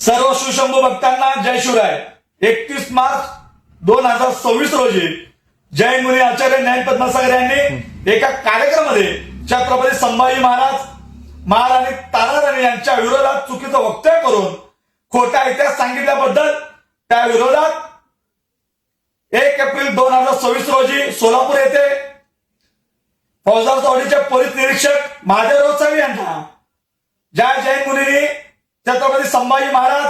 सर्व शिवशंभू भक्तांना जय शिवराय. 31 मार्च 2026 रोजी जैन मुनी आचार्य ज्ञान पद्मसागर यांनी एका कार्यक्रमामध्ये छत्रपती संभाजी महाराज आणि ताराराणी यांच्या विरोधात चुकीचं वक्तव्य करून खोटा इतिहास सांगितल्याबद्दल त्या विरोधात 1 एप्रिल 2026 रोजी सोलापूर येथे फौजदार चौधरीचे पोलीस निरीक्षक महादेवराव चव्हाण यांना ज्या जैन मुनींनी छत्रपती संभाजी महाराज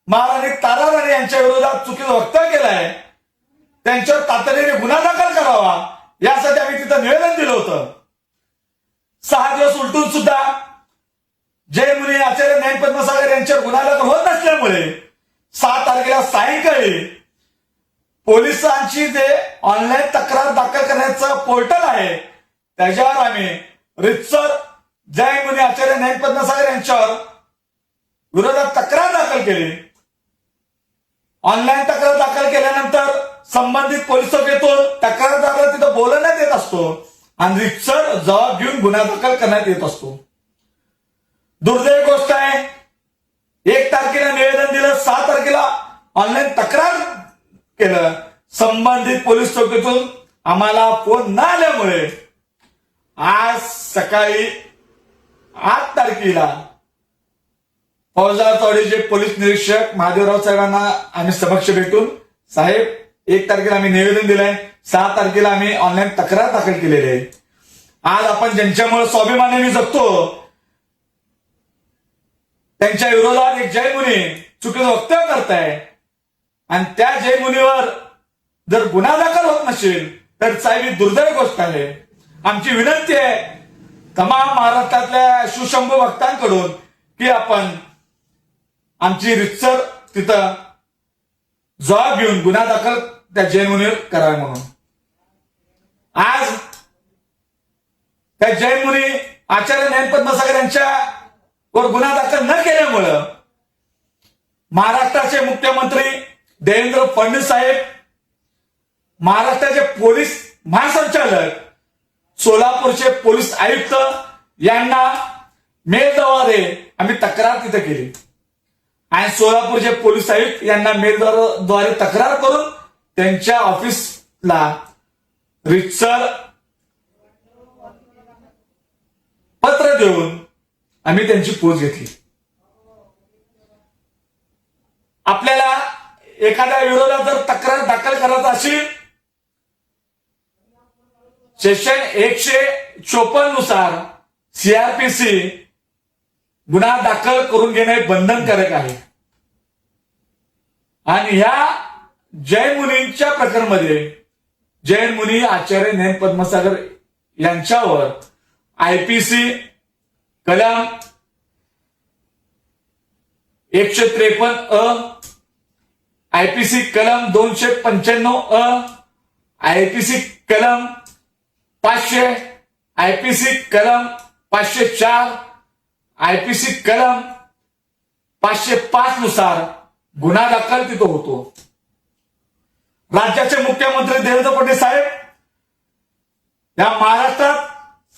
आणि ताराराणी यांच्या विरोधात चुकीचं वक्तव्य केलं आहे त्यांच्यावर तातडीने गुन्हा दाखल करावा यासाठी आम्ही तिथं निवेदन दिलं होतं. 6 दिवस उलटून सुद्धा जैन मुनी आचार्य ज्ञान पद्मसागर यांच्यावर गुन्हा दाखल होत नसल्यामुळे 7 तारखेला सायंकाळी पोलिसांची जे ऑनलाईन तक्रार दाखल करण्याचं पोर्टल आहे त्याच्यावर आम्ही रितसर जैन मुनी आचार्य ज्ञान पद्मसागर यांच्यावर विरोधात तक्रार दाखल केली. ऑनलाईन तक्रार दाखल केल्यानंतर संबंधित पोलीस चौकीतून तक्रारदाराला तिथं बोलवण्यात येत असतो आणि रितसर जबाब घेऊन गुन्हा दाखल करण्यात येत असतो. दुर्दैवी गोष्ट आहे, 1 तारखेला निवेदन दिलं, 6 तारखेला ऑनलाईन तक्रार केलं, संबंधित पोलीस चौकीतून आम्हाला फोन न आल्यामुळे आज सकाळी 8 तारखेला फौजदार चौधरीचे पोलीस निरीक्षक महादेवराव साहेबांना आम्ही समक्ष भेटून साहेब 1 तारखेला आम्ही निवेदन दिलंय, 6 तारखेला आम्ही ऑनलाईन तक्रार दाखल केलेली आहे. आज आपण ज्यांच्यामुळे स्वाभिमानाने जगतो त्यांच्या विरोधात एक जैन मुनी चुकीचं वक्तव्य करताय आणि त्या जैन मुनीवर जर गुन्हा दाखल होत नसेल तर साहेब ही दुर्दैवी गोष्ट आहे. आमची विनंती आहे तमाम महाराष्ट्रातल्या शिवशंभू भक्तांकडून की आपण आमची रितसर तिथं जबाब घेऊन गुन्हा दाखल त्या जैन मुनीवर करावा म्हणून. आज त्या जैन मुनी आचार्य ज्ञान पद्मसागर यांच्या वर गुन्हा दाखल न केल्यामुळं महाराष्ट्राचे मुख्यमंत्री देवेंद्र फडणवीस साहेब, महाराष्ट्राचे पोलीस महासंचालक, सोलापूरचे पोलीस आयुक्त यांना मेलद्वारे आम्ही तक्रार तिथे केली आणि सोलापूरचे पोलीस आयुक्त यांना मेलद्वारे तक्रार करून त्यांच्या ऑफिसला रितसर पत्र देऊन आम्ही त्यांची पोच घेतली. आपल्याला एखाद्या विरोधात जर तक्रार दाखल करायची असेल सेक्शन 154 नुसार सीआरपीसी गुन्हा दाखल करून घेणे बंधनकारक आहे आणि ह्या जैन मुनींच्या प्रकरणामध्ये जैन मुनी आचार्य ज्ञान पद्मसागर यांच्यावर आयपीसी कलम 153 आयपीसी कलम 295 आयपीसी कलम 500 आयपीसी कलम 504 आयपीसी कलम 505 नुसार गुन्हा दाखल तिथं होतो. राज्याचे मुख्यमंत्री देवेंद्र फडणवीस साहेब या महाराष्ट्रात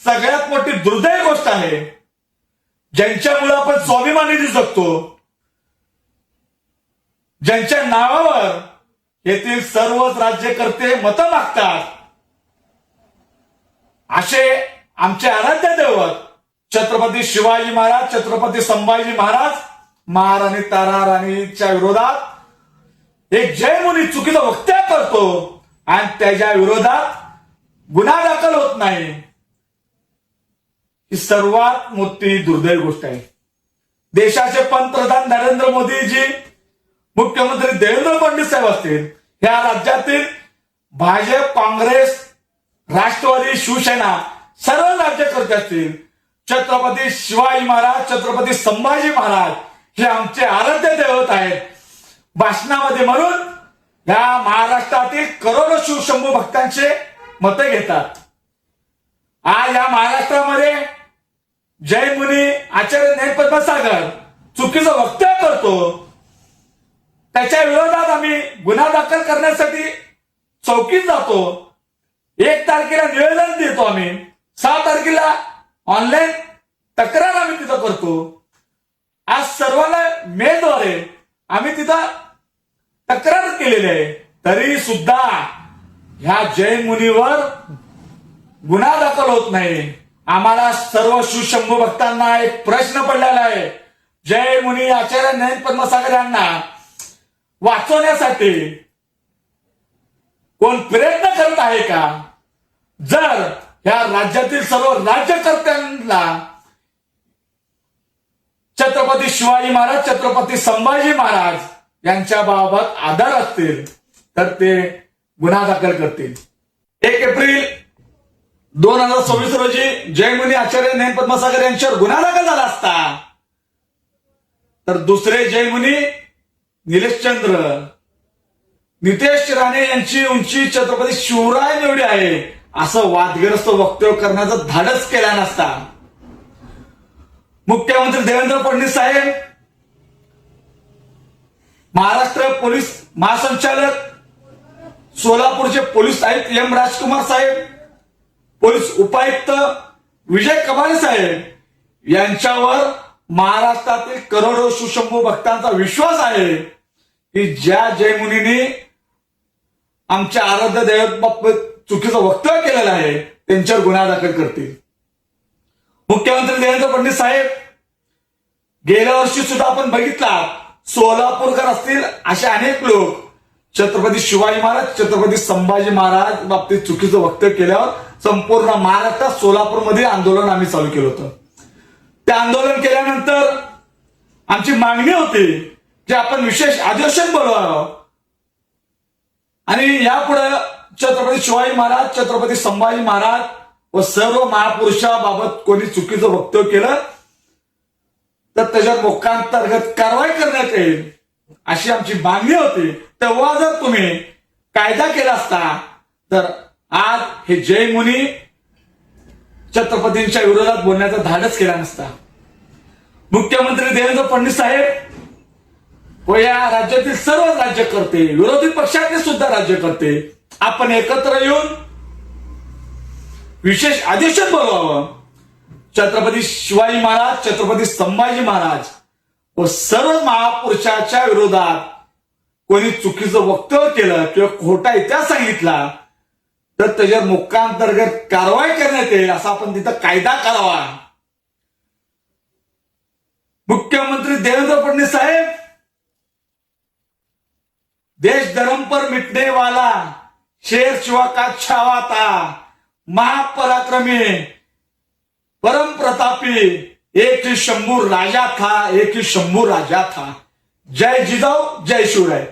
सगळ्यात मोठी दुर्दैवी गोष्ट आहे ज्यांच्यामुळे आपण स्वाभिमानाने जगतो, ज्यांच्या नावावर येथील सर्वच राज्यकर्ते मतं मागतात असे आमचे आराध्य दैवत छत्रपती शिवाजी महाराज, छत्रपती संभाजी महाराज, महाराणी ताराराणीच्या विरोधात एक जैन मुनी चुकीचं वक्तव्य करतो आणि त्याच्या विरोधात गुन्हा दाखल होत नाही ही सर्वात मोठी दुर्दैवी गोष्ट आहे. देशाचे पंतप्रधान नरेंद्र मोदीजी, मुख्यमंत्री देवेंद्र फडणवीस साहेब असतील, या राज्यातील भाजप, काँग्रेस, राष्ट्रवादी, शिवसेना सर्व राज्यकर्ते असतील, छत्रपती शिवाजी महाराज, छत्रपती संभाजी महाराज हे आमचे आराध्य दैवत आहेत. भाषणामध्ये म्हणून या महाराष्ट्रातील करोडो शिवशंभू भक्तांचे मतं घेतात. आज या महाराष्ट्रामध्ये जैन मुनी आचार्य ज्ञान पद्मसागर चुकीचं वक्तव्य करतो, त्याच्या विरोधात आम्ही गुन्हा दाखल करण्यासाठी चौकीत जातो. 1 तारखेला निवेदन देतो आम्ही, 6 तारखेला ऑनलाईन तक्रार आम्ही तिथं करतो. आज सर्वांना मेलद्वारे आम्ही तिथं तक्रार केलेली आहे, तरी सुद्धा ह्या जैन मुनीवर गुन्हा दाखल होत नाही. आम्हाला सर्व शिवशंभू भक्तांना एक प्रश्न पडलेला आहे, जैन मुनी आचार्य ज्ञान पद्मसागर यांना वाचवण्यासाठी कोण प्रयत्न करत आहे का? जर ह्या राज्यातील सर्व राज्यकर्त्यांना छत्रपती शिवाजी महाराज, छत्रपती संभाजी महाराज यांच्या बाबत आदर असतील तर ते गुन्हा दाखल करतील. 1 एप्रिल 2026 रोजी जयमुनी आचार्य ज्ञान पद्मसागर यांच्यावर गुन्हा दाखल झाला असता तर दुसरे जयमुनी निलेशचंद्र नितेश राणे यांची उंची छत्रपती शिवराय एवढी आहे असं वादग्रस्त वक्तव्य करण्याचं धाडस केला नसता. मुख्यमंत्री देवेंद्र फडणवीस साहेब, महाराष्ट्र पोलीस महासंचालक, सोलापूरचे पोलीस आयुक्त एम राजकुमार साहेब, पोलीस उपायुक्त विजय कबाडे साहेब यांच्यावर महाराष्ट्रातील करोडो शिवशंभू भक्तांचा विश्वास आहे की ज्या जयमुनींनी आमच्या आराध्य दैवत चुकीचं वक्तव्य केलेलं आहे त्यांच्यावर गुन्हा दाखल करतील. मुख्यमंत्री देवेंद्र फडणवीस साहेब, गेल्या वर्षी सुद्धा आपण बघितला, सोलापूरकर असतील असे अनेक लोक छत्रपती शिवाजी महाराज, छत्रपती संभाजी महाराज बाबतीत चुकीचं वक्तव्य केल्यावर संपूर्ण महाराष्ट्रात सोलापूरमध्ये आंदोलन आम्ही चालू केलं होतं. ते आंदोलन केल्यानंतर आमची मागणी होती की आपण विशेष अधिवेशन बोलवावं आणि यापुढे छत्रपती शिवाजी महाराज, छत्रपती संभाजी महाराज व सर्व महापुरुषाबाबत कोणी चुकीचं वक्तव्य केलं तर त्याच्यावर मोक्कांतर्गत कारवाई करण्यात येईल अशी आमची मागणी होती. तेव्हा जर तुम्ही कायदा केला असता तर आज हे जय मुनी छत्रपतींच्या विरोधात बोलण्याचा धाडस केला नसता. मुख्यमंत्री देवेंद्र फडणवीस साहेब व या राज्यातील सर्व राज्यकर्ते, विरोधी पक्षातले सुद्धा राज्यकर्ते आपण एकत्र येऊन विशेष अधिवेशन बोलवावं. छत्रपती शिवाजी महाराज, छत्रपती संभाजी महाराज व सर्व महापुरुषाच्या विरोधात कोणी चुकीचं वक्तव्य केलं किंवा खोटा इतिहास सांगितला तर त्याच्यावर मोक्कांतर्गत कारवाई करण्यात येईल असा आपण तिथं कायदा करावा. मुख्यमंत्री देवेंद्र फडणवीस साहेब, देश धर्म पर मिटने वाला शेर शिवा का छावा था, महापराक्रमी परम प्रतापी एक ही शंभू राजा था, एक ही शंभू राजा था. जय जिजाऊ, जय शिवराय.